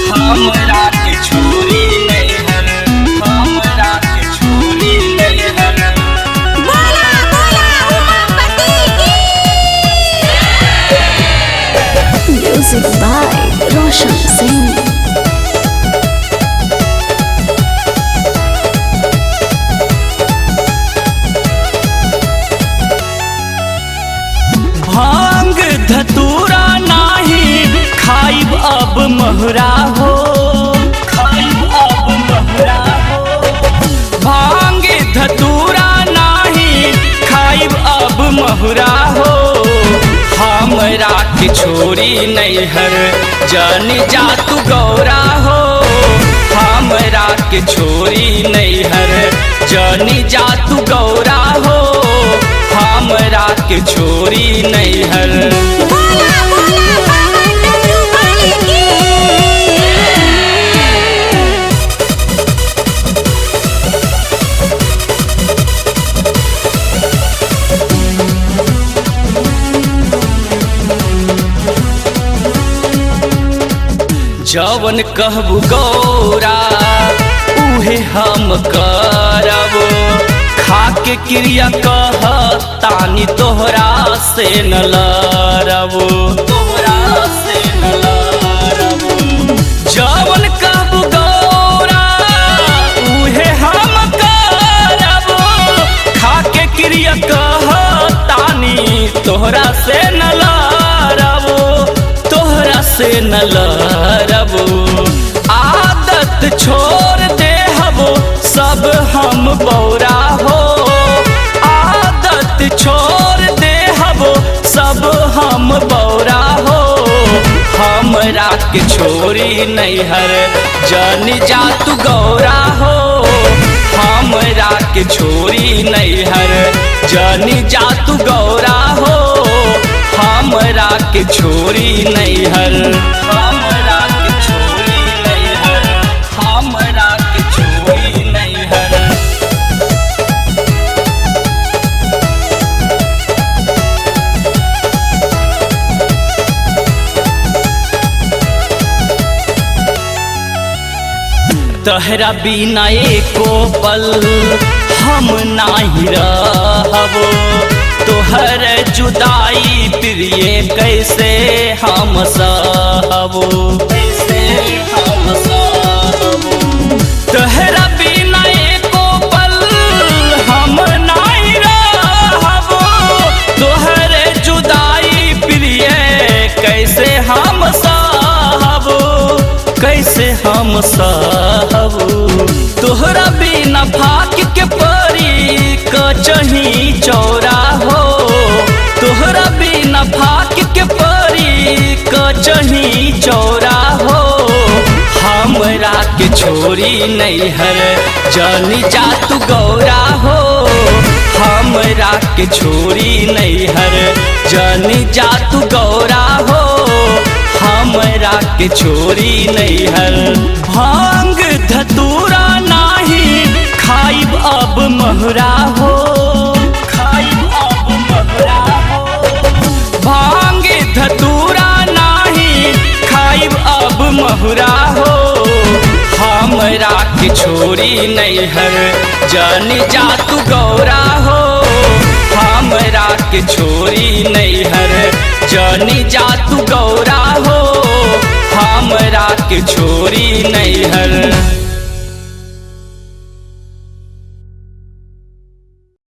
हमरा के छोरी नैहर, हमरा के छोरी नैहर। बोला बोला उमापति की। Music by Roshan Singh. भांग धतूरा नाही खाइब अब महुरा हो, खाइब अब महुरा हो। भांग धतूरा नाही खाइब अब महुरा हो। हमरा के छोरी नैहर जन जा तू गौरा हो। हमरा के छोरी नैहर जन जा तू गौरा हो। हमरा के छोरी नैहर। बोला बोला बाबा डमरू वाले की। जवन कहबू गौरा उहे हम करब। खाके क्रिया कहतानी तोहरा से न लड़ब, तोहरा से न लड़ब। जवन कहबू गौरा उहे हम करब। खाके क्रिया कहतानी तोहरा से न लड़ब, तोहरा से न लड़ब। आदत छोड़ देहबो सब हम बौरा हो। आदत छोड़ देहबो सब हम बौरा हो। हमरा के छोरी नैहर जन जा तू गौरा हो। हमरा के छोरी नैहर जन जा तू गौरा हो। हमरा के छोरी नैहर, हमरा के छोरी नैहर, हमरा के छोरी नैहर। तहरा बिना एको पल हम नाही रहबो। तोहर जुदाई प्रिय कैसे हम सहबो, कैसे हम सहबो। तोहरा बिना एको पल हम नाही रहबो। तोहर जुदाई प्रिय कैसे हम सहबो, कैसे हम सहबो। तोहरा बिना फाक के परी कचही चौरा हो। तोहरा बिना फाक के परी कचही चौरा हो। हमरा के छोरी नैहर जन जा तू गौरा हो। हमरा के छोरी नैहर जन जा तू गौरा हो। हमरा के छोरी नैहर। भांग धतूरा नाही खाइब अब महुरा हो, खाइब अब महुरा हो। भांग धतूरा नाही खाइब अब महुरा हो। हमरा के छोरी नैहर जन जा तू गौरा हो। हमरा के छोरी नैहर जन जा तू गौरा हो। हमरा के छोरी नैहर।